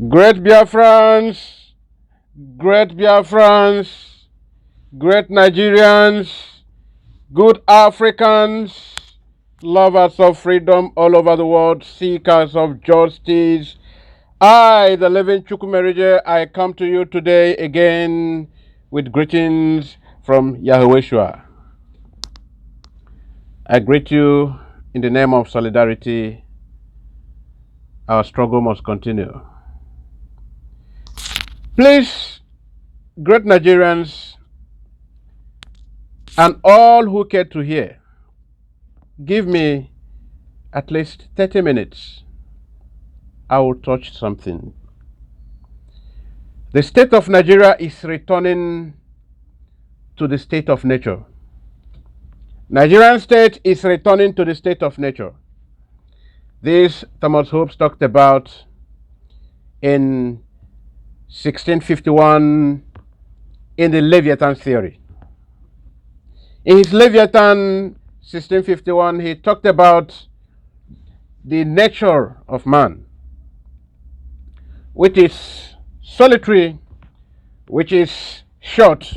Great Biafrans, great Biafrans, great Nigerians, good Africans, lovers of freedom all over the world, seekers of justice. I, the living Chukwumerije, I come to you today again with greetings from Yahweh. I greet you in the name of solidarity. Our struggle must continue. Please, great Nigerians and all who care to hear, give me at least 30 minutes. I will touch something. The state of Nigeria is returning to the state of nature. Nigerian state is returning to the state of nature. This Thomas Hobbes talked about in 1651 in the Leviathan theory. In his Leviathan 1651, he talked about the nature of man, which is solitary, which is short,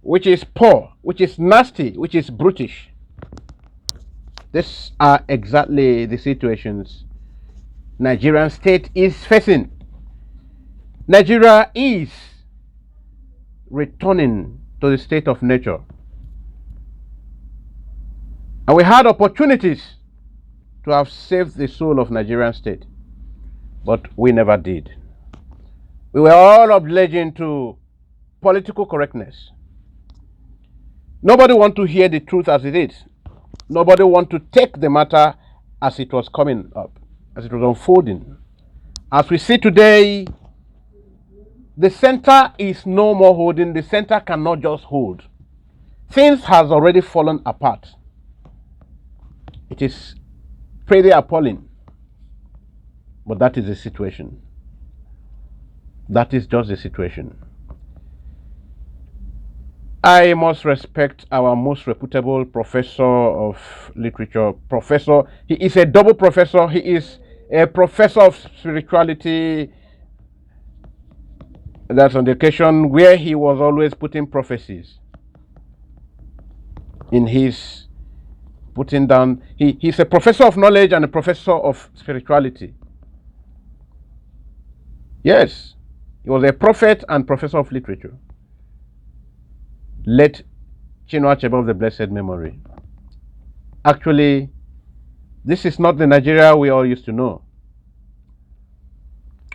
which is poor, which is nasty, which is brutish. These are exactly the situations Nigerian state is facing. Nigeria is returning to the state of nature. And we had opportunities to have saved the soul of Nigerian state, but we never did. We were all obliging to political correctness. Nobody want to hear the truth as it is. Nobody want to take the matter as it was coming up, as it was unfolding. As we see today, the center is no more holding. The center cannot just hold. Things has already fallen apart. It is pretty appalling. But that is the situation. That is just the situation. I must respect our most reputable professor of literature. He is a double professor. He is a professor of spirituality. That's on the occasion where he was always putting prophecies in his putting down. He's a professor of knowledge and a professor of spirituality. Yes, he was a prophet and professor of literature. Late Chinua Achebe of the blessed memory. Actually, this is not the Nigeria we all used to know.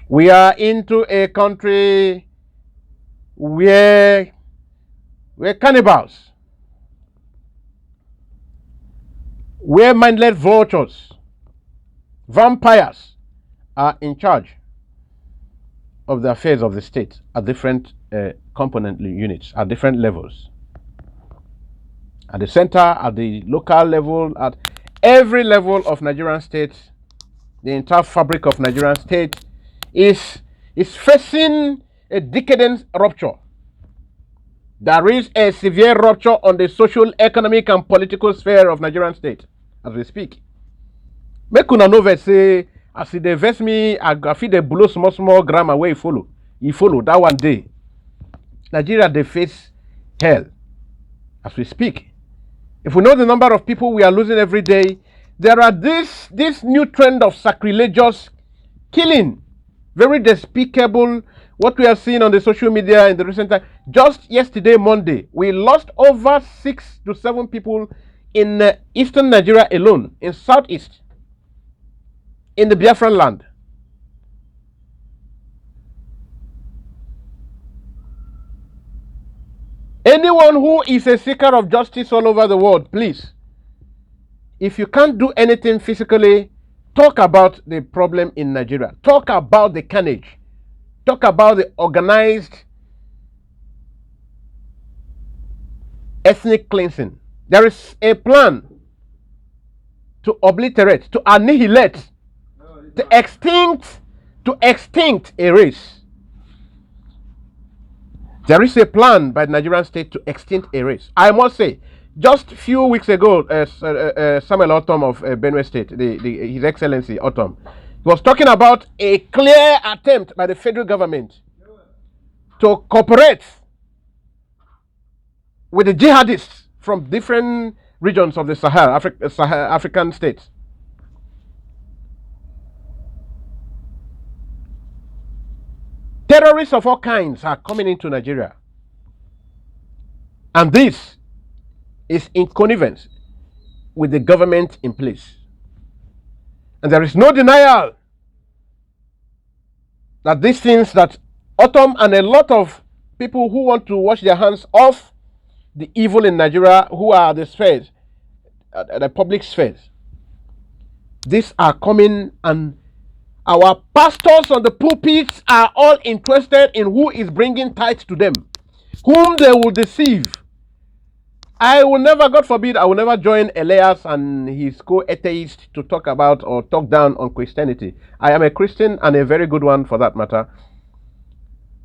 We are into a country where cannibals, where mindless vultures, vampires are in charge of the affairs of the state at different component units, at different levels. At the center, at the local level, at every level of Nigerian state, the entire fabric of Nigerian state is facing a decadent rupture. There is a severe rupture on the social, economic, and political sphere of Nigerian state as we speak. Make una know say as they vex me, I feel they blow small grammar where you follow that one day. Nigeria they face hell as we speak. If we know the number of people we are losing every day, there are this new trend of sacrilegious killing, very despicable. What we are seeing on the social media in the recent time. Just yesterday, Monday, we lost over 6 to 7 people in eastern Nigeria alone, in southeast, in the Biafran land. Anyone who is a seeker of justice all over the world, please, if you can't do anything physically, talk about the problem in Nigeria. Talk about the carnage. Talk about the organized ethnic cleansing. There is a plan to obliterate, to annihilate, to extinct a race. There is a plan by the Nigerian state to extinct a race. I must say, just a few weeks ago, Samuel Otom of Benue State, His Excellency Otom, He was talking about a clear attempt by the federal government to cooperate with the jihadists from different regions of the African states. Terrorists of all kinds are coming into Nigeria. And this is in connivance with the government in place. And there is no denial that these things that Autumn and a lot of people who want to wash their hands off the evil in Nigeria, who are the spheres, the public spheres, these are coming, and our pastors on the pulpits are all interested in who is bringing tithes to them, whom they will deceive. I will never, God forbid, I will never join Elias and his co-atheist to talk about or talk down on Christianity. I am a Christian, and a very good one for that matter.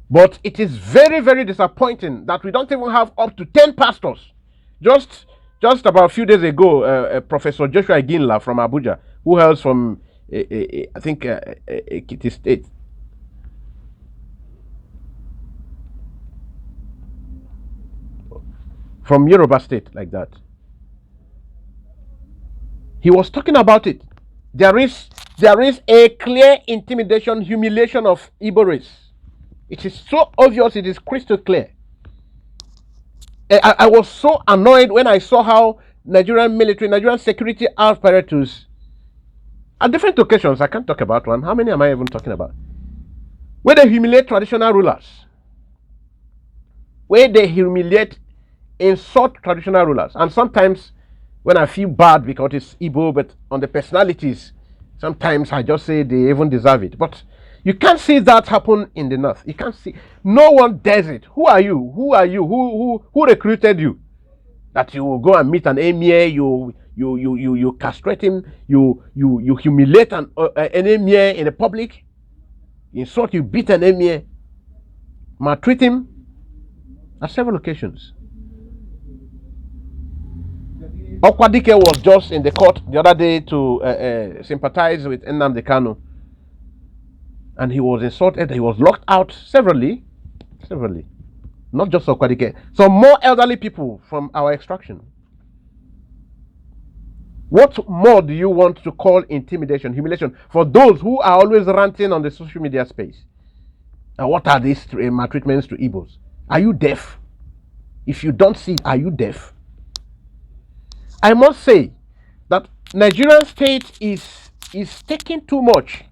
But it is very, very disappointing that we don't even have up to 10 pastors. Just about a few days ago, Professor Joshua Ginla from Abuja, who hails from, I think, Ekiti State, from Yoruba State, like that. He was talking about it. There is a clear intimidation, humiliation of Igbo race. It is so obvious, it is crystal clear. I was so annoyed when I saw how Nigerian military, Nigerian security apparatus, at different occasions, I can't talk about one. How many am I even talking about? Where they humiliate traditional rulers. Where they humiliate, insult traditional rulers. And sometimes, when I feel bad because it's Igbo, but on the personalities, sometimes I just say they even deserve it. But you can't see that happen in the north. You can't see. No one does it. Who are you? Who are you? Who recruited you? That you will go and meet an emir, you castrate him, you humiliate an emir in the public, you insult, you beat an emir, maltreat him at several occasions. Okwadike was just in the court the other day to sympathize with Nnamdi Kanu. And he was insulted, he was locked out severally. Not just Okwadike, some more elderly people from our extraction. What more do you want to call intimidation, humiliation, for those who are always ranting on the social media space? And what are these maltreatments to Igbos? Are you deaf? If you don't see, are you deaf? I must say that Nigerian state is taking too much.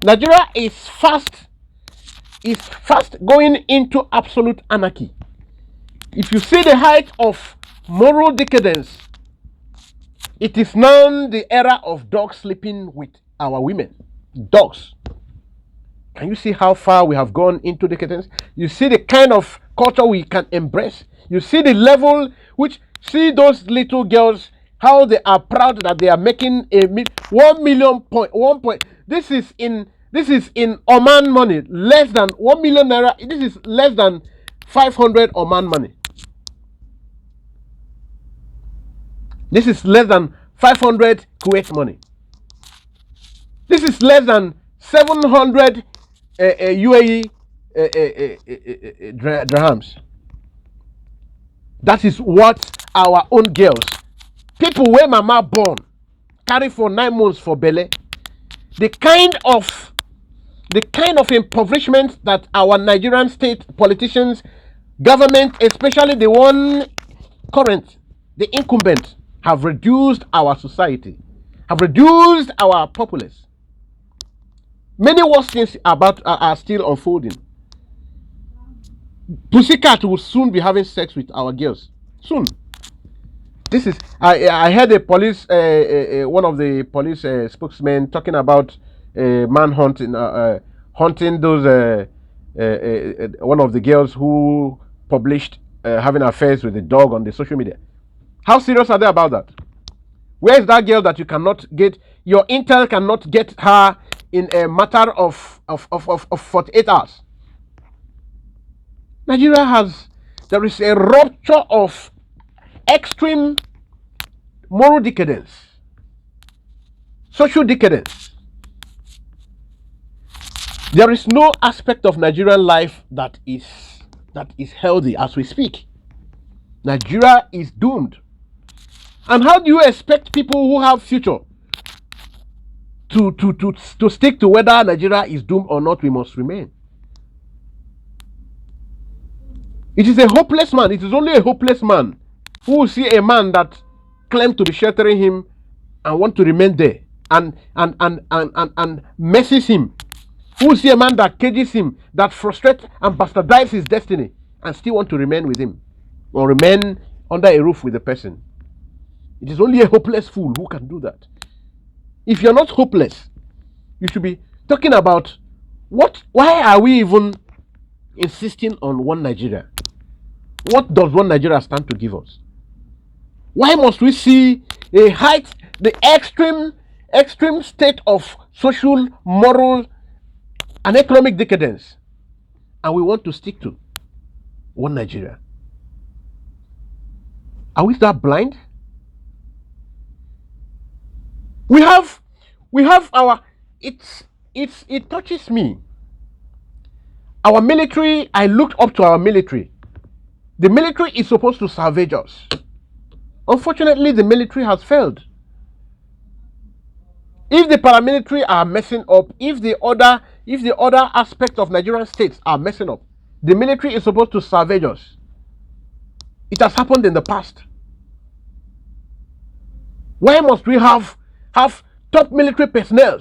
Nigeria is fast going into absolute anarchy. If you see the height of moral decadence, it is now the era of dogs sleeping with our women. Dogs. Can you see how far we have gone into decadence? You see the kind of culture we can embrace. You see the level which, see those little girls, how they are proud that they are making a 1 million point. This is in Oman money, less than 1 million naira. This is less than 500 Oman money. This is less than 500 Kuwait money. This is less than 700 UAE dirhams. That is what our own girls, people where mama born, carry for 9 months for belly. The kind of impoverishment that our Nigerian state politicians, government, especially the one current, the incumbent, have reduced our society, have reduced our populace. Many worse things are still unfolding. Pussycat will soon be having sex with our girls. Soon. This is, I heard a police, one of the police spokesmen talking about manhunt, hunting those, one of the girls who published having affairs with the dog on the social media. How serious are they about that? Where is that girl that you cannot get, your intel cannot get her in a matter of 48 hours? Nigeria there is a rupture of extreme moral decadence, social decadence. There is no aspect of Nigerian life that is healthy as we speak. Nigeria is doomed. And how do you expect people who have future to stick to whether Nigeria is doomed or not? We must remain. It is a hopeless man. It is only a hopeless man who will see a man that claims to be sheltering him and want to remain there and messes him. Who will see a man that cages him, that frustrates and bastardises his destiny and still want to remain with him or remain under a roof with the person. It is only a hopeless fool who can do that. If you're not hopeless, you should be talking about why are we even insisting on one Nigeria? What does one Nigeria stand to give us? Why must we see the extreme state of social, moral, and economic decadence, and we want to stick to one Nigeria? Are we that blind? We have our it touches me. Our military, I looked up to our military. The military is supposed to salvage us. Unfortunately, the military has failed. If the paramilitary are messing up, if the other aspects of Nigerian states are messing up, the military is supposed to salvage us. It has happened in the past. Why must we have top military personnel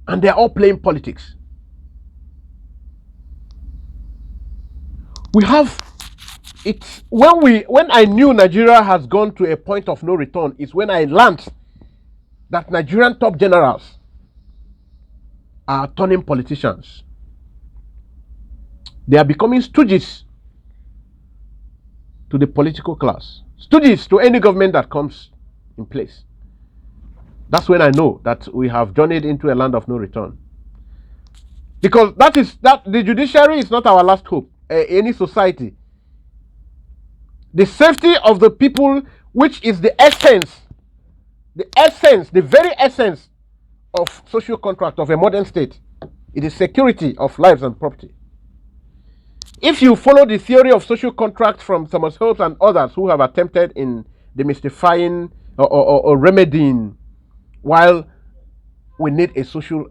and they're all playing politics? We have it when I knew Nigeria has gone to a point of no return is when I learned that Nigerian top generals are turning politicians. They are becoming stooges to the political class, stooges to any government that comes in place. That's when I know that we have journeyed into a land of no return. Because the judiciary is not our last hope. Any society, the safety of the people, which is the very essence of social contract of a modern state, it is security of lives and property. If you follow the theory of social contract from Thomas Hobbes and others who have attempted in demystifying or remedying, while we need a social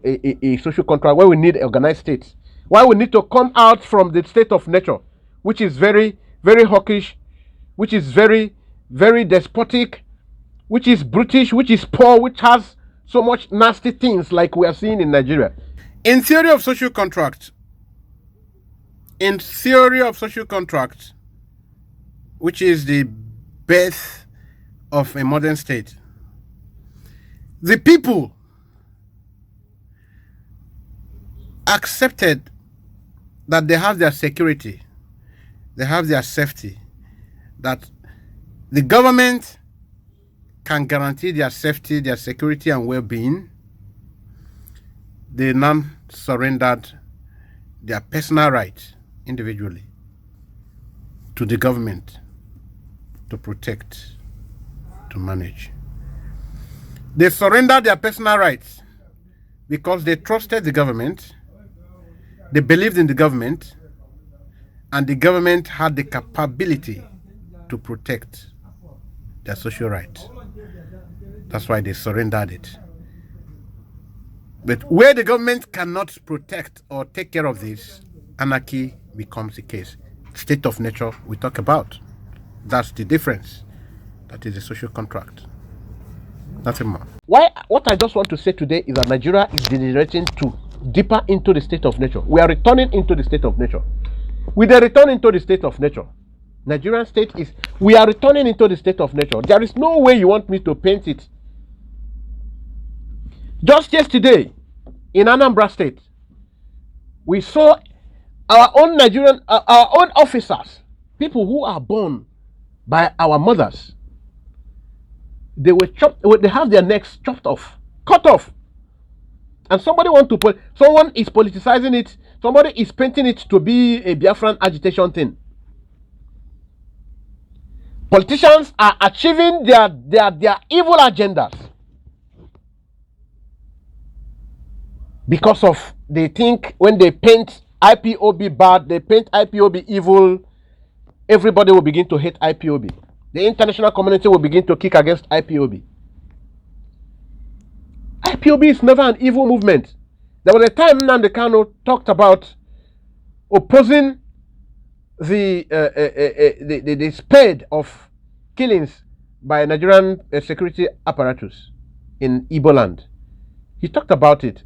contract, where we need organized states, why we need to come out from the state of nature, which is very, very hawkish, which is very, very despotic, which is brutish, which is poor, which has so much nasty things like we are seeing in Nigeria. In theory of social contract, which is the birth of a modern state, the people accepted that they have their security, they have their safety, that the government can guarantee their safety, their security, and well-being. They now surrendered their personal rights individually to the government to protect, to manage. They surrendered their personal rights because they trusted the government, they believed in the government, and the government had the capability to protect their social rights. That's why they surrendered it. But where the government cannot protect or take care of this, anarchy becomes the case. State of nature we talk about. That's the difference. That is the social contract. Nothing more. What I just want to say today is that Nigeria is degenerating to deeper into the state of nature. We are returning into the state of nature. With a return into the state of nature, Nigerian state is, we are returning into the state of nature. There is no way you want me to paint it. Just yesterday, in Anambra State, we saw our own officers, people who are born by our mothers. They were they have their necks chopped off, cut off. And someone is politicizing it, somebody is painting it to be a Biafran agitation thing. Politicians are achieving their evil agendas because of they think when they paint IPOB bad, they paint IPOB evil, everybody will begin to hate IPOB. The international community will begin to kick against IPOB. IPOB is never an evil movement. There was a time Nnamdi Kanu talked about opposing the spate of killings by Nigerian security apparatus in Igbo land. He talked about it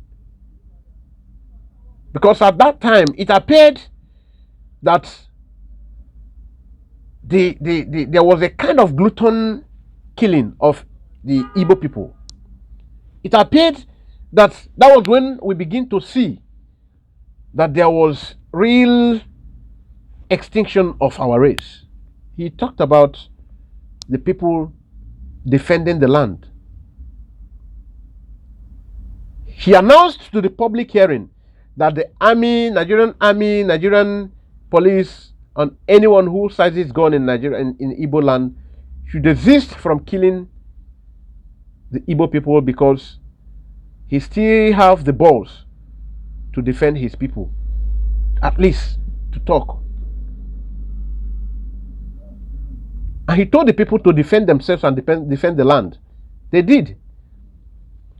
because at that time it appeared that there was a kind of glutton killing of the Igbo people. It appeared that was when we begin to see that there was real extinction of our race. He talked about the people defending the land. He announced to the public hearing that the army, Nigerian police, and anyone who seizes gun in Nigeria in Igbo land should desist from killing the Igbo people because he still have the balls to defend his people, at least to talk. And he told the people to defend themselves and defend the land. They did.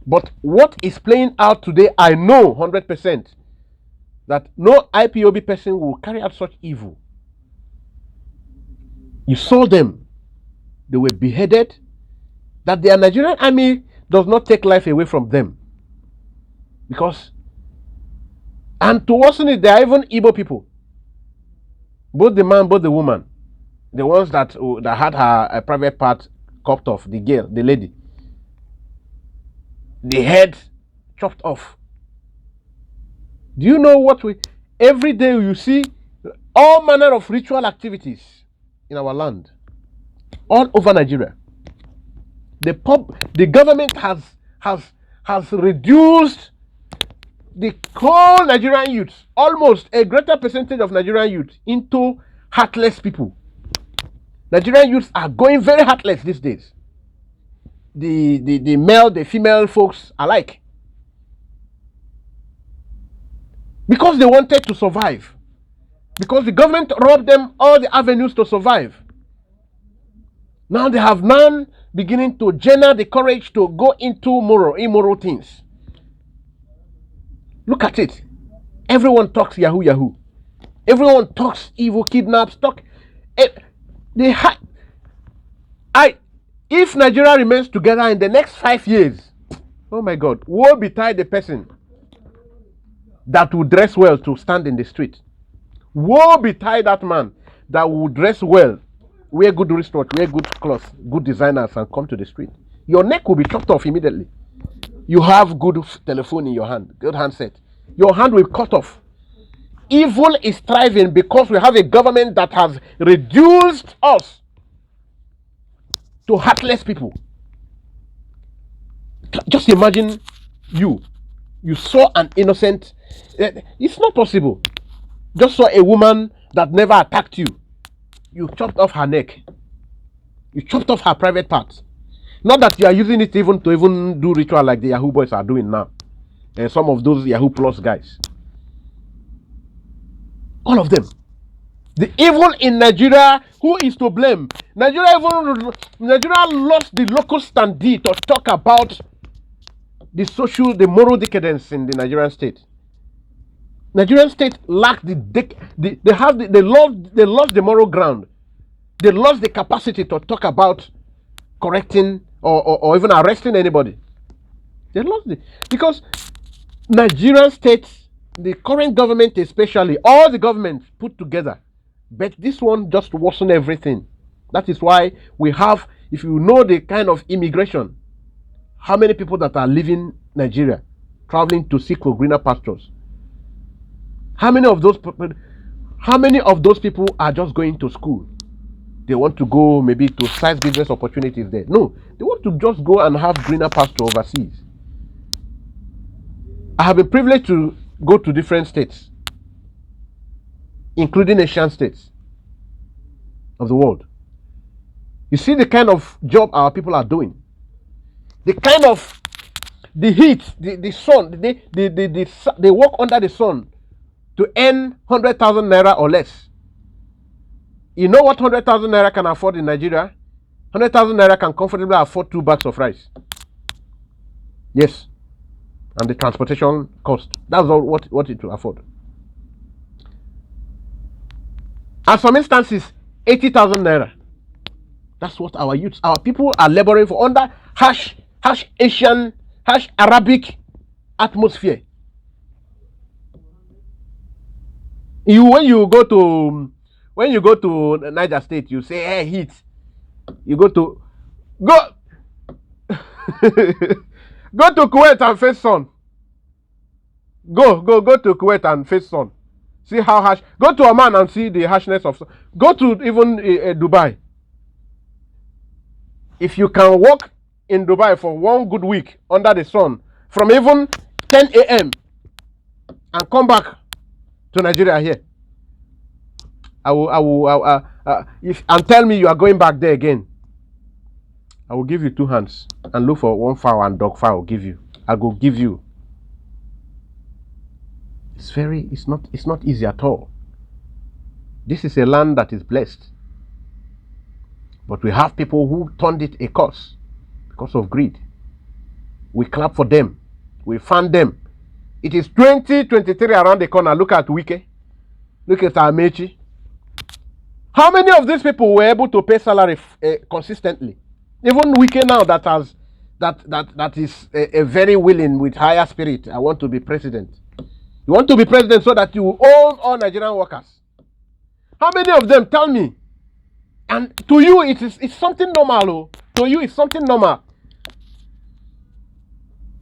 But what is playing out today, I know 100% that no IPOB person will carry out such evil. You saw them. They were beheaded. That the Nigerian army does not take life away from them. Because, and to worsen it, there are even Igbo people. Both the man, both the woman. The ones that had her private part chopped off, the girl, the lady. The head chopped off. Do you know what every day you see all manner of ritual activities in our land, all over Nigeria. The government has reduced the whole Nigerian youth, almost a greater percentage of Nigerian youth, into heartless people. Nigerian youths are going very heartless these days. The male, the female folks alike. Because they wanted to survive. Because the government robbed them all the avenues to survive. Now they have none beginning to generate the courage to go into immoral things. Look at it. Everyone talks Yahoo. Everyone talks evil, kidnaps, if Nigeria remains together in the next 5 years, oh my God, woe betide the person that will dress well to stand in the street. Woe betide that man that will dress well, wear good wristwatch, wear good clothes, good designers, and come to the street. Your neck will be chopped off immediately. You have good telephone in your hand, good handset. Your hand will cut off. Evil is thriving because we have a government that has reduced us to heartless people. Just imagine you saw an innocent, it's not possible. Just saw a woman that never attacked you. You chopped off her neck. You chopped off her private parts. Not that you are using it to even do ritual like the Yahoo boys are doing now. And some of those Yahoo Plus guys. All of them. The evil in Nigeria, who is to blame? Nigeria lost the locus standi to talk about the moral decadence in the Nigerian state. Nigerian state lacked they lost the moral ground. They lost the capacity to talk about correcting or even arresting anybody. They lost it because Nigerian state, the current government especially, all the governments put together, but this one just worsened everything. That is why we have, if you know the kind of immigration, how many people that are leaving Nigeria, traveling to seek for greener pastures. How many of those people are just going to school? They want to go maybe to side business opportunities there. No, they want to just go and have greener pasture overseas. I have been privileged to go to different states, including Asian states of the world. You see the kind of job our people are doing. The kind of the heat, the sun, they work under the sun to earn 100,000 naira or less. You know what 100,000 naira can afford in Nigeria? 100,000 naira can comfortably afford 2 bags of rice. Yes. And the transportation cost. That's all what it will afford. And some instances, 80,000 naira. That's what our youths, our people are laboring for under harsh Asian, harsh Arabic atmosphere. When you go to Niger State, you say, hey, heat. You go to Kuwait and face sun. Go to Kuwait and face sun. See how harsh. Go to Oman and see the harshness of sun. Go to even Dubai. If you can walk in Dubai for 1 good week under the sun, from even 10 a.m. and come back to Nigeria here, and tell me you are going back there again, I will give you 2 hands and look for 1 fowl and dog fowl. I will give you. It's not easy at all. This is a land that is blessed. But we have people who turned it a curse because of greed. We clap for them. We fund them. It is 2023 around the corner. Look at Wike. Look at Amechi. How many of these people were able to pay salary consistently? Even Wike now that is very willing with higher spirit. I want to be president. You want to be president so that you own all Nigerian workers. How many of them? Tell me. And to you, it's something normal. Oh. To you, it's something normal.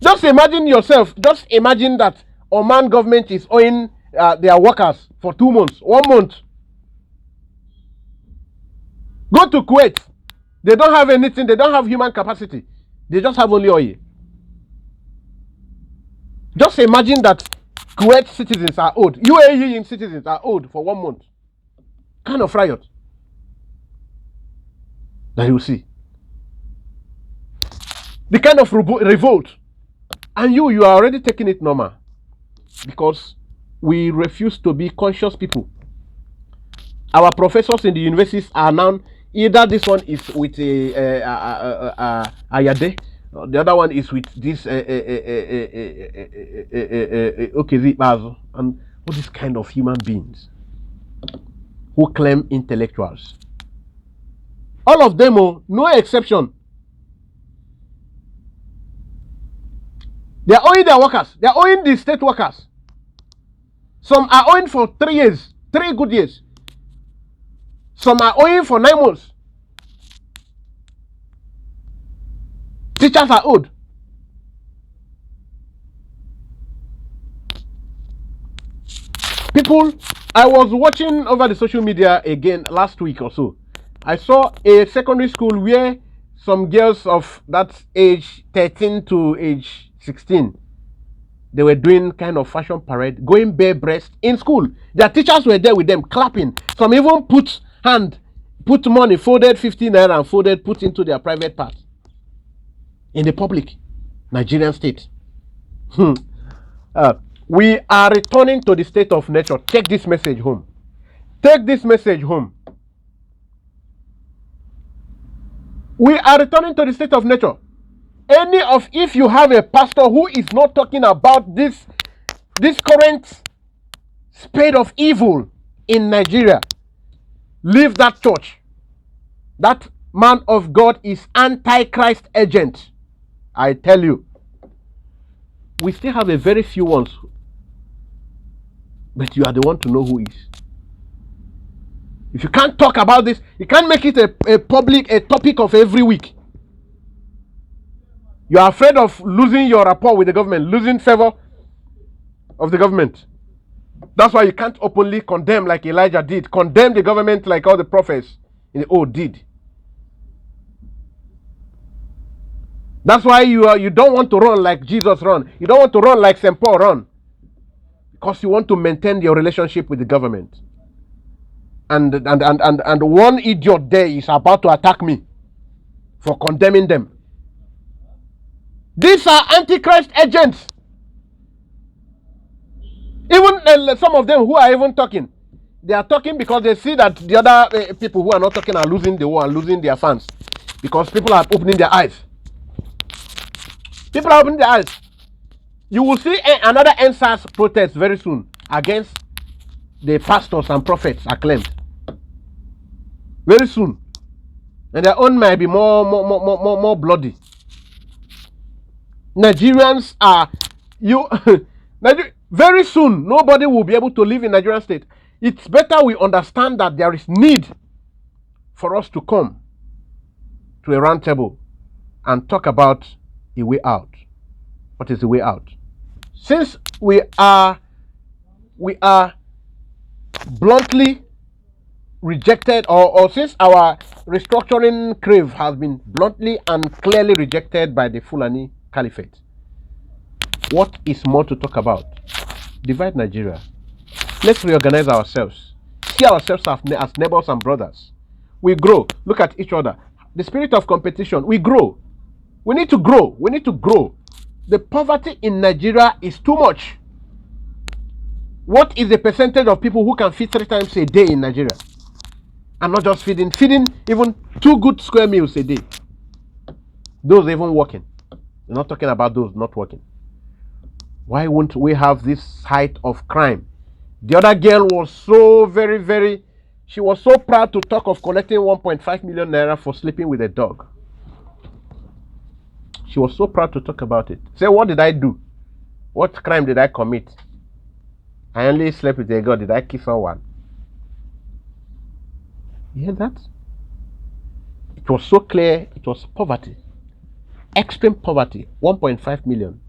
Just imagine yourself. Just imagine that Oman government is owing their workers for 2 months, 1 month. Go to Kuwait. They don't have anything. They don't have human capacity. They just have only oil. Just imagine that Kuwait citizens are owed. UAE citizens are owed for 1 month. Kind of riot that you see. The kind of revolt. And you are already taking it normal. Because we refuse to be conscious people. Our professors in the universities are now, either this one is with Ayade, the other one is with this and all these kind of human beings who claim intellectuals. All of them, no exception. They are owing their workers. They are owing the state workers. Some are owing for 3 years, 3 good years. Some are owing for 9 months. Teachers are owed. People, I was watching over the social media again last week or so. I saw a secondary school where some girls of that age 13 to age 16, they were doing kind of fashion parade, going bare breast in school. Their teachers were there with them clapping. Some even put money, folded 50 naira and folded, put into their private part in the public Nigerian state. We are returning to the state of nature. Take this message home. Take this message home. We are returning to the state of nature. If you have a pastor who is not talking about this current spate of evil in Nigeria, leave that church. That man of God is Antichrist agent. I tell you. We still have a very few ones. But you are the one to know who is. If you can't talk about this, you can't make it a topic of every week. You are afraid of losing your rapport with the government, losing favor of the government. That's why you can't openly condemn like Elijah did. Condemn the government like all the prophets in the old did. That's why you don't want to run like Jesus run. You don't want to run like St. Paul run. Because you want to maintain your relationship with the government. And one idiot there is about to attack me for condemning them. These are Antichrist agents. Even some of them who are even talking, they are talking because they see that the other people who are not talking are losing the war and losing their fans, because people are opening their eyes. People are opening their eyes. You will see another NSAS protest very soon against the pastors and prophets acclaimed. Very soon. And their own might be more bloody. Nigerians are very soon nobody will be able to live in Nigerian state. It's better we understand that there is need for us to come to a round table and talk about a way out. What is the way out? Since we are bluntly rejected, or since our restructuring crave has been bluntly and clearly rejected by the Fulani Caliphate, what is more to talk about? Divide Nigeria. Let's reorganize ourselves. See ourselves as neighbors and brothers. We grow. Look at each other. The spirit of competition. We grow. We need to grow. We need to grow. The poverty in Nigeria is too much. What is the percentage of people who can feed 3 times a day in Nigeria? And not just feeding even 2 good square meals a day. Those even working. We're not talking about those not working. Why won't we have this height of crime? The other girl was so she was so proud to talk of collecting 1.5 million naira for sleeping with a dog. She was so proud to talk about it. Say, what did I do? What crime did I commit? I only slept with a girl. Did I kill someone? You hear that? It was so clear. It was poverty. Extreme poverty. 1.5 million.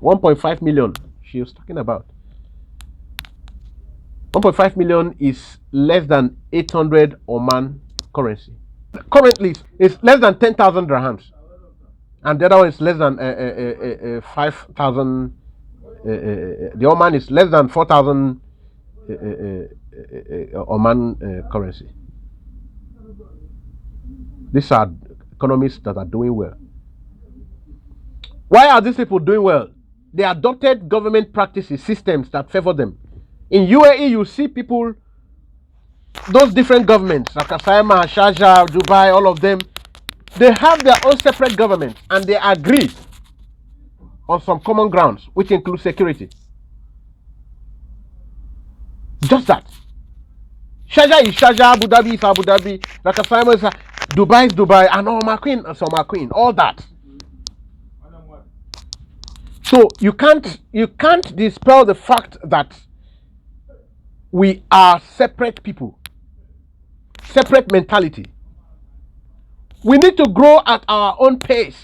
1.5 million she was talking about. 1.5 million is less than 800 Oman currency. Currently, it's less than 10,000 dirhams. And the other one is less than 5,000. The Oman is less than 4,000 Oman currency. These are economies that are doing well. Why are these people doing well? They adopted government practices, systems that favor them. In UAE, you see people, those different governments, like Asaima, Sharjah, Dubai, all of them, they have their own separate governments, and they agree on some common grounds, which include security. Just that. Sharjah is Sharjah, Abu Dhabi is Abu Dhabi, like Asaima is Dubai is Dubai, and Omar Queen is Omar Queen, all that. So you can't dispel the fact that we are separate people, separate mentality. We need to grow at our own pace.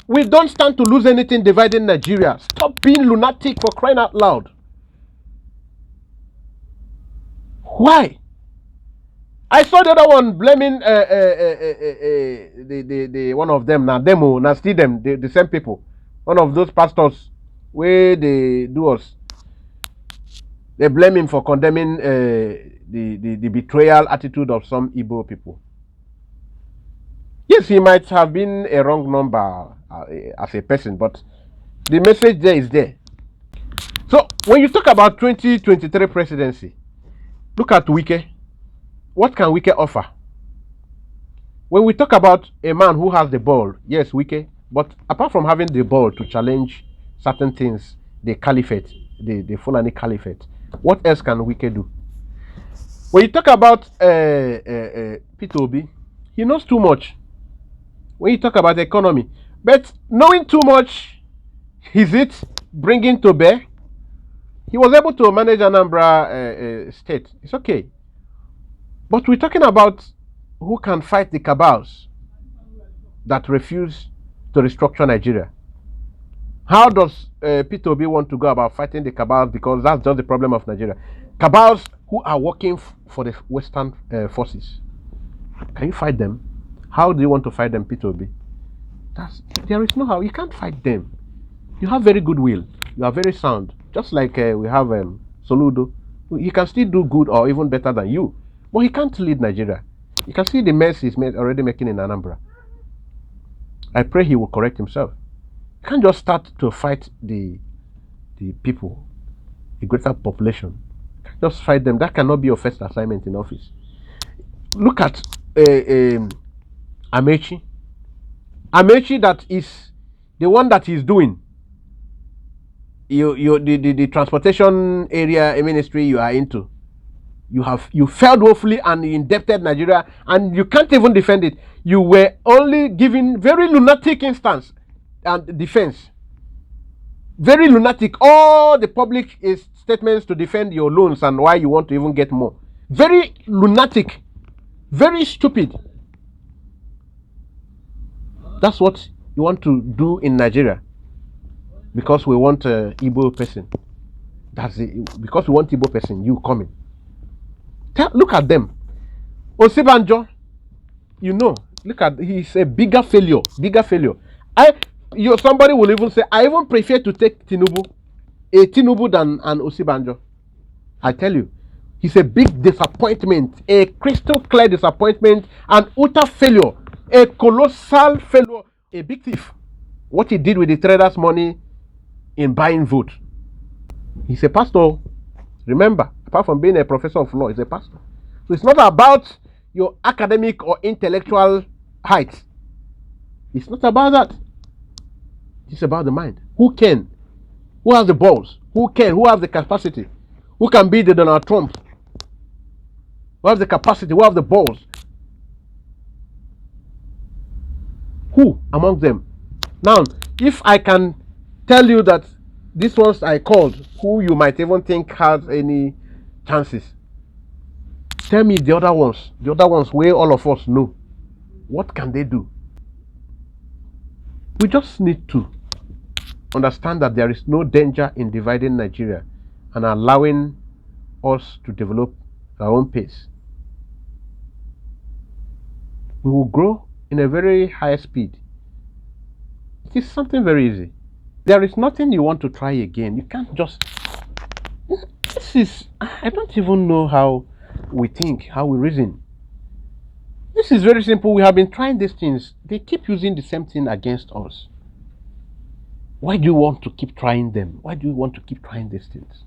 We don't stand to lose anything dividing Nigeria. Stop being lunatic, for crying out loud. Why? I saw the other one blaming the one of them, now still them, the same people. One of those pastors where they do us. They blame him for condemning the betrayal attitude of some Igbo people. Yes, he might have been a wrong number as a person, but the message there is there. So when you talk about 2023 presidency, look at Wike. What can Wike offer? When we talk about a man who has the ball, yes, Wike, but apart from having the ball to challenge certain things, the caliphate, the Fulani Caliphate, what else can Wike do? When you talk about Peter Obi, he knows too much. When you talk about the economy, but knowing too much, is it bringing to bear? He was able to manage Anambra state. It's okay. But we're talking about who can fight the cabals that refuse to restructure Nigeria. How does Peter Obi want to go about fighting the cabals? Because that's just the problem of Nigeria. Cabals who are working for the Western forces. Can you fight them? How do you want to fight them, Peter Obi? There is no how. You can't fight them. You have very good will. You are very sound. Just like we have Soludo. He can still do good or even better than you. But he can't lead Nigeria. You can see the mess he's already making in Anambra. I pray he will correct himself. You can't just start to fight the people, the greater population. You can't just fight them. That cannot be your first assignment in office. Look at Amechi. Amechi, that is the one that is doing the transportation area ministry you are into. You failed woefully and you indebted Nigeria, and you can't even defend it. You were only given very lunatic instance and defense. Very lunatic. All the public statements to defend your loans and why you want to even get more. Very lunatic. Very stupid. That's what you want to do in Nigeria. Because we want an Igbo person. That's it. Because we want Igbo person, you coming. Look at them. Osibanjo, look at, he's a bigger failure. Somebody will even say, I even prefer to take Tinubu than an Osibanjo. I tell you, he's a big disappointment, a crystal clear disappointment, an utter failure, a colossal failure, a big thief. What he did with the traders' money in buying vote. He's a pastor. Remember, apart from being a professor of law, he's a pastor. So it's not about your academic or intellectual height. It's not about that. It's about the mind. Who can? Who has the balls? Who can? Who has the capacity? Who can be the Donald Trump? Who has the capacity? Who has the balls? Who among them? Now, if I can tell you that these ones I called, who you might even think has any chances, tell me the other ones where all of us know. What can they do? We just need to understand that there is no danger in dividing Nigeria and allowing us to develop our own pace. We will grow in a very high speed. It is something very easy. There is nothing you want to try again. You can't just... I don't even know how we think, how we reason. This is very simple. We have been trying these things. They keep using the same thing against us. Why do you want to keep trying them? Why do you want to keep trying these things?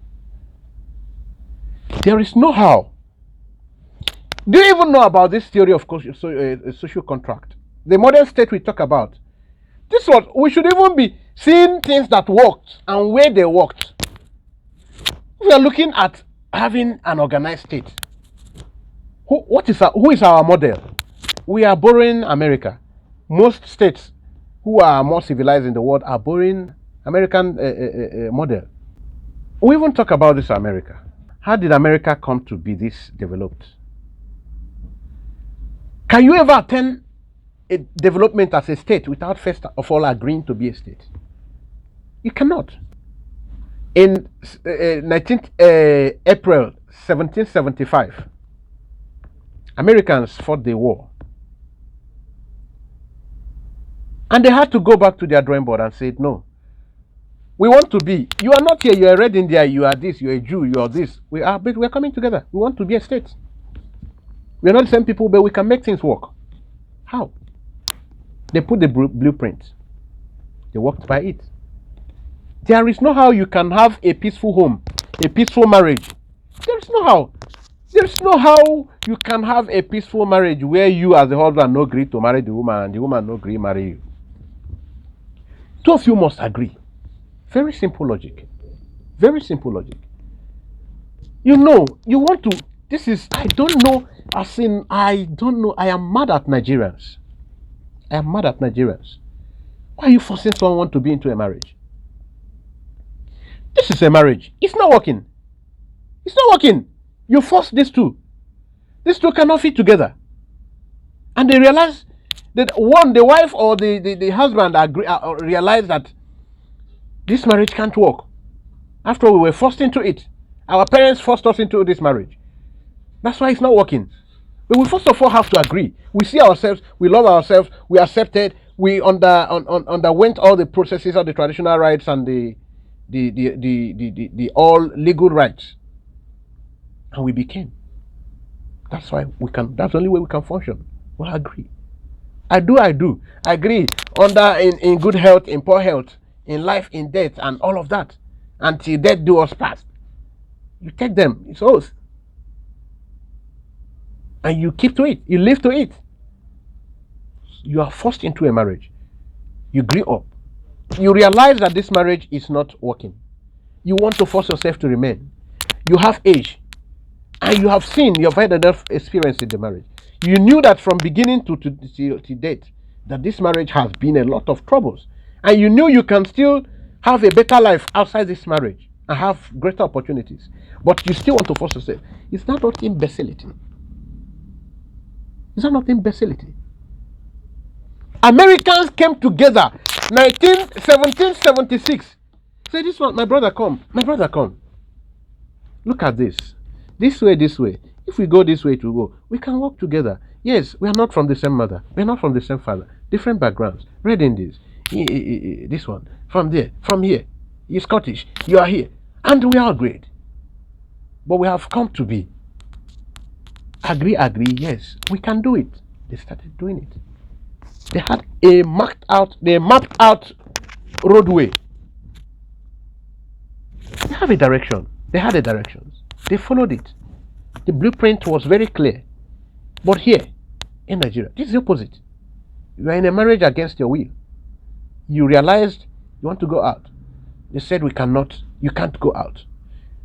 There is no how. Do you even know about this theory of social contract? The modern state we talk about. This one, we should even be seeing things that worked and where they worked. We are looking at having an organized state. Who is our model? We are borrowing America. Most states who are more civilized in the world are borrowing American model. We even talk about this America. How did America come to be this developed? Can you ever attain a development as a state without first of all agreeing to be a state? You cannot. In April 1775, Americans fought the war. And they had to go back to their drawing board and say, no, we want to be, you are not here, you are Red India, you are this, you are a Jew, you are this. We are coming together. We want to be a state. We are not the same people, but we can make things work. How? They put the blueprint. They worked by it. There is no how you can have a peaceful home, a peaceful marriage. There is no how. There is no how you can have a peaceful marriage where you as the husband no agree to marry the woman and the woman no agree to marry you. Two of you must agree. Very simple logic. Very simple logic. You want to, I don't know, I don't know, I am mad at Nigerians. Why are you forcing someone to be into a marriage? This is a marriage. It's not working. You force these two. These two cannot fit together. And they realize that the wife or the husband realize that this marriage can't work. After all, we were forced into it. Our parents forced us into this marriage. That's why it's not working. But we first of all have to agree. We see ourselves, we love ourselves, we accepted, we underwent all the processes, all the traditional rights and the all legal rights. And we became. That's why that's the only way we can function. We'll agree. I do. I agree. In good health, in poor health, in life, in death, and all of that. Until death do us part. You take them. It's oath. And you keep to it. You live to it. You are forced into a marriage. You grew up. You realize that this marriage is not working. You want to force yourself to remain. You have age. And you have seen, you have had enough experience in the marriage. You knew that from beginning to date, that this marriage has been a lot of troubles. And you knew you can still have a better life outside this marriage and have greater opportunities. But you still want to force yourself. Is that not imbecility? Is that not imbecility? Americans came together 1776. Say, this one, my brother come. My brother come. Look at this. This way, this way. If we go this way to go, we can work together. Yes, we are not from the same mother. We are not from the same father. Different backgrounds. Red Indies. This one. From there. From here. You're Scottish. You are here. And we are great. But we have come to be. Agree. Yes, we can do it. They started doing it. They had a mapped out roadway. They have a direction. They had a direction. They followed it. The blueprint was very clear. But here, in Nigeria, this is the opposite. You are in a marriage against your will. You realized you want to go out. They said we cannot, you can't go out.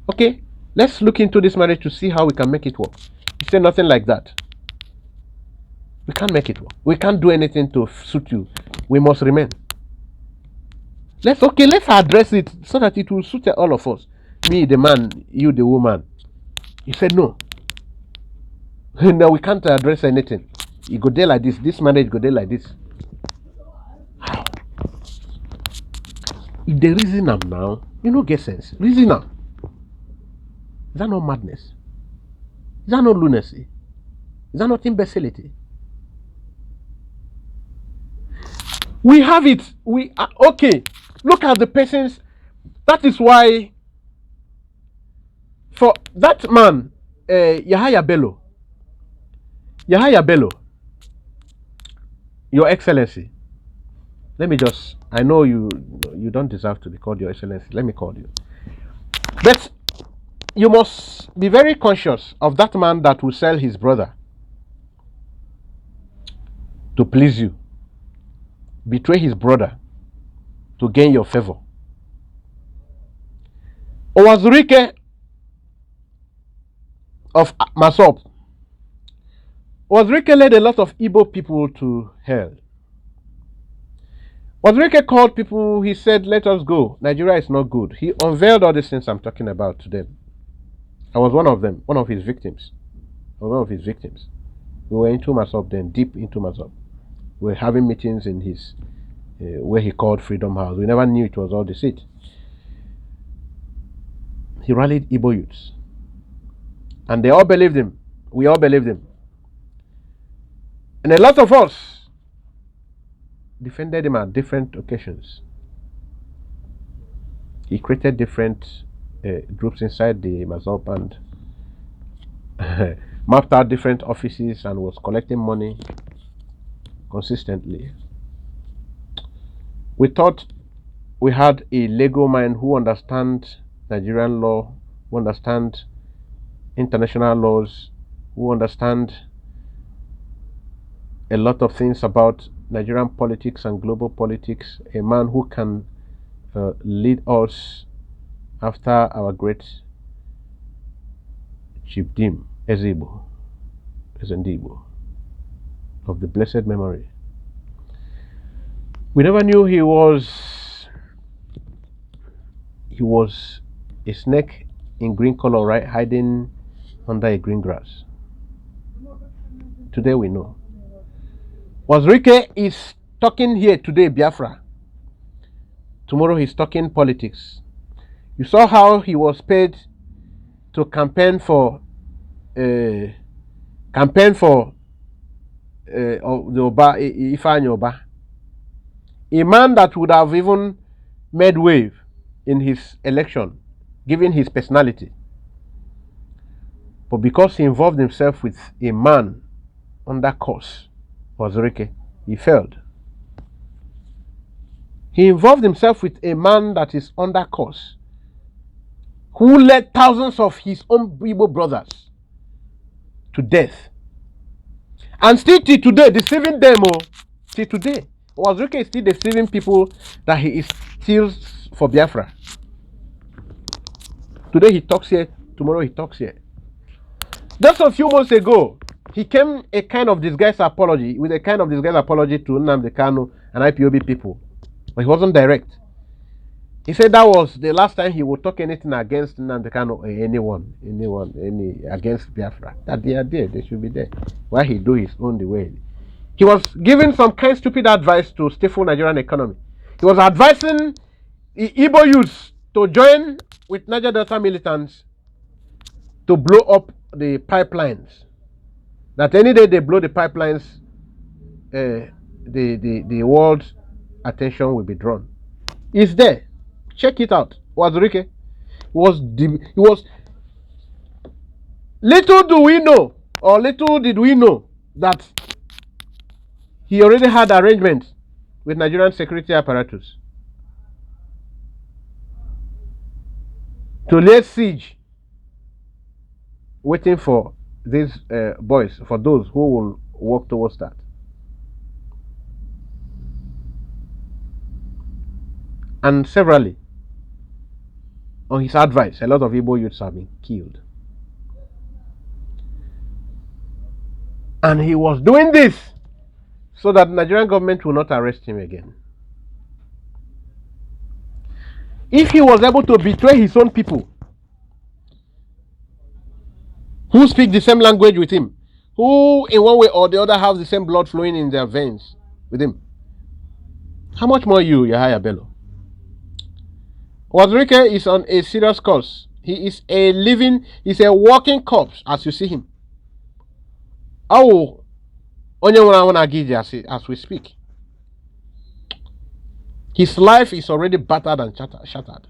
Okay, let's look into this marriage to see how we can make it work. You say nothing like that. We can't make it work. We can't do anything to suit you. We must remain. Let's address it so that it will suit all of us. Me, the man, you, the woman. He said no. No, we can't address anything. You go there like this. This marriage go there like this. How? If they reason them now, you know, get sense. Reason them. Is that not madness? Is that not lunacy? Is that not imbecility? We have it. We are okay. Look at the persons. That is why, for that man, Yahaya Bello, Your Excellency. Let me just. I know you don't deserve to be called Your Excellency. Let me call you. But you must be very conscious of that man that will sell his brother to please you, betray his brother to gain your favor. Owazurike of Masop. Owazurike led a lot of Igbo people to hell. Owazurike called people, he said, let us go. Nigeria is not good. He unveiled all these things I'm talking about to them. I was one of them, one of his victims. We were into Masop then, deep into Masop. We were having meetings in his, where he called Freedom House. We never knew it was all deceit. He rallied Igbo youths. And they all believed him. We all believed him. And a lot of us defended him at different occasions. He created different groups inside the Mazop and mapped out different offices and was collecting money consistently. We thought we had a legal man who understands Nigerian law, who understands international laws, who understand a lot of things about Nigerian politics and global politics, a man who can lead us after our great Chief Dim Ezebo of the blessed memory. We never knew he was a snake in green color, right, hiding under a green grass. Today we know. Wazirike is talking here today, Biafra. Tomorrow he's talking politics. You saw how he was paid to campaign for the Oba, Ifeanyi Oba. A man that would have even made wave in his election, given his personality. But because he involved himself with a man under curse, Wazirike, He failed. He involved himself with a man that is under curse, who led thousands of his own Igbo brothers to death. And still till today, deceiving them. Till today, Wike is still deceiving people that he is still for Biafra. Today he talks here, tomorrow he talks here. Just a few months ago, he came with a kind of disguised apology to Nnamdi Kanu and IPOB people. But he wasn't direct. He said that was the last time he would talk anything against Nnamdi Kanu or any against Biafra. That they are there, they should be there. Why he do his own the way? He was giving some kind of stupid advice to stifle Nigerian economy. He was advising the Igbo youths to join with Niger Delta militants to blow up the pipelines. That any day they blow the pipelines, the world's attention will be drawn. It's there. Check it out. Wike was little do we know, or little did we know, that he already had arrangements with Nigerian security apparatus to lay siege, waiting for these boys, for those who will work towards that. And severally, on his advice, a lot of Igbo youths have been killed. And he was doing this so that the Nigerian government will not arrest him again. If he was able to betray his own people, who speak the same language with him, who in one way or the other have the same blood flowing in their veins with him, how much more you, Yahaya Bello? Wike is on a serious course. He is he's a walking corpse as you see him. Oh, as we speak. His life is already battered and shattered.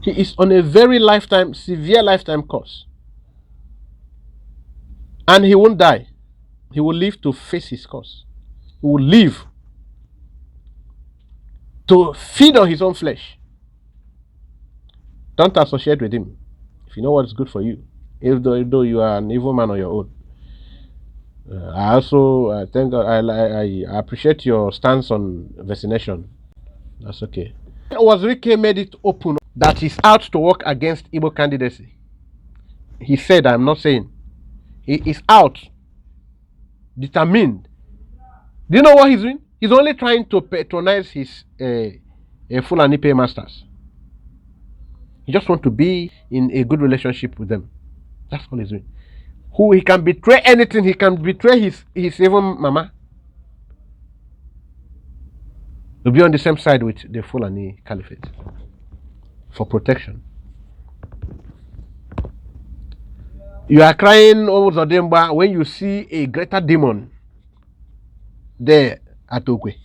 He is on a very severe lifetime course. And he won't die. He will live to face his course. He will live to feed on his own flesh. Don't associate with him if you know what's good for you, even though you are an evil man on your own. I also thank God. I appreciate your stance on vaccination. That's okay. Wike made it open that he's out to work against Igbo candidacy. He said, I'm not saying. He is out, determined. Do you know what he's doing? He's only trying to patronize his Fulani paymasters. He just wants to be in a good relationship with them. That's all he's doing. Who he can betray anything. He can betray his even mama. He'll be on the same side with the Fulani Caliphate for protection. You are crying over Zodemba when you see a greater demon there at Ogwe.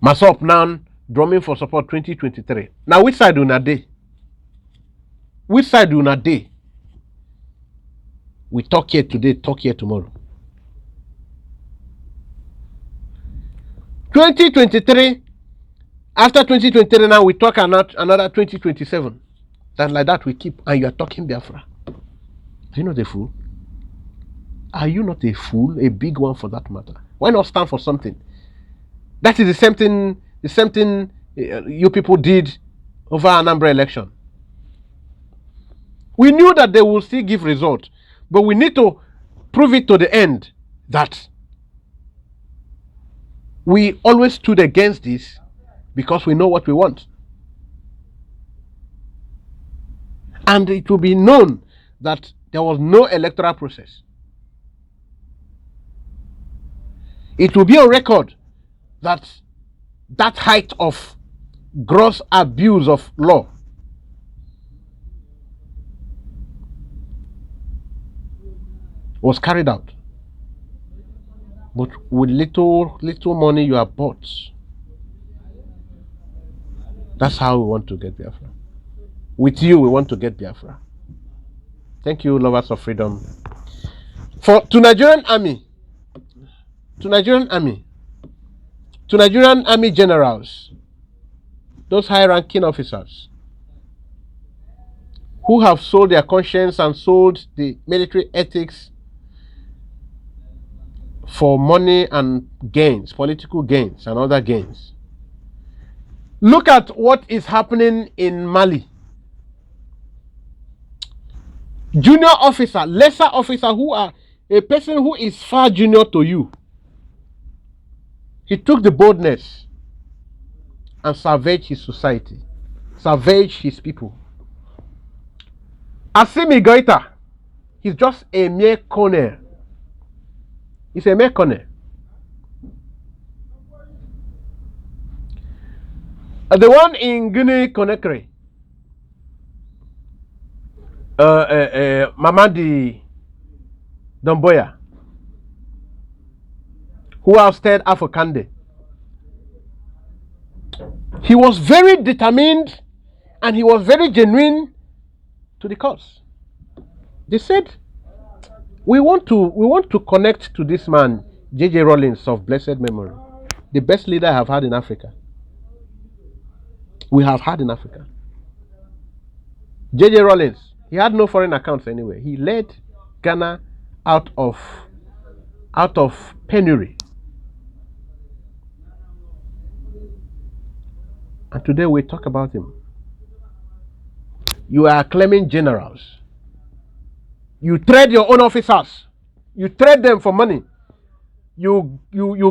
Masop now drumming for support 2023. Now which side do not day? Which side do not day? We talk here today, talk here tomorrow. 2023, after 2023 now we talk another 2027. And like that we keep, and you are talking Biafra. Are you not a fool? Are you not a fool? A big one for that matter. Why not stand for something? That is the same thing you people did over Anambra election. We knew that they will still give result, but we need to prove it to the end that we always stood against this because we know what we want. And it will be known that there was no electoral process. It will be on record that that height of gross abuse of law was carried out. But with little money you are bought. That's how we want to get Biafra. With you, we want to get Biafra. Thank you, lovers of freedom. To Nigerian army, to Nigerian army, to Nigerian army generals, those high-ranking officers who have sold their conscience and sold the military ethics for money and gains, political gains and other gains. Look at what is happening in Mali. Junior officer, lesser officer, who are a person who is far junior to you. He took the boldness and savaged his society, savaged his people. Assimi Goita, he's just a mere colonel. He's a mere colonel. The one in Guinea Conakry, Mamadi Domboya, who ousted Afokande. He was very determined and he was very genuine to the cause. They said, we want to connect to this man, J.J. Rawlings of blessed memory, the best leader I have had in Africa. We have had in Africa. J.J. Rawlings, he had no foreign accounts anyway. He led Ghana out of penury. And today we talk about him. You are claiming generals. You trade your own officers. You trade them for money. You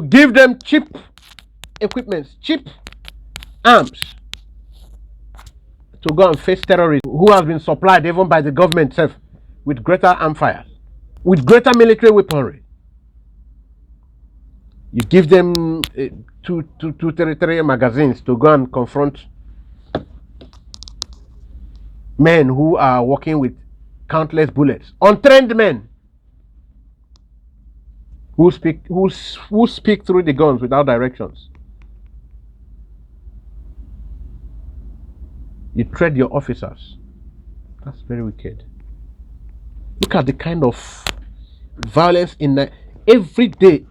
give them cheap equipment, cheap arms to go and face terrorists who have been supplied even by the government itself with greater arm fires, with greater military weaponry. You give them two territorial magazines to go and confront men who are working with countless bullets, untrained men who speak through the guns without directions. You trade your officers. That's very wicked. Look at the kind of violence in every day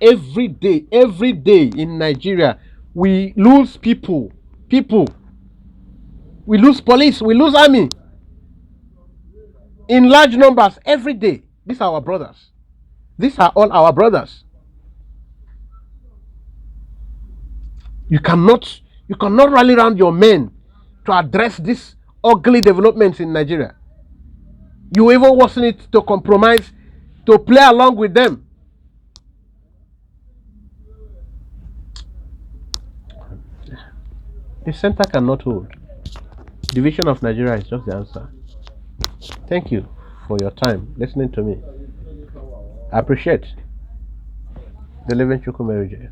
in Nigeria. We lose people. We lose police. We lose army in large numbers every day. These are our brothers. These are all our brothers. You cannot rally around your men to address these ugly developments in Nigeria. You even worsen it to compromise, to play along with them. The center cannot hold. Division of Nigeria is just the answer. Thank you for your time listening to me. I appreciate the living Chukwumerije.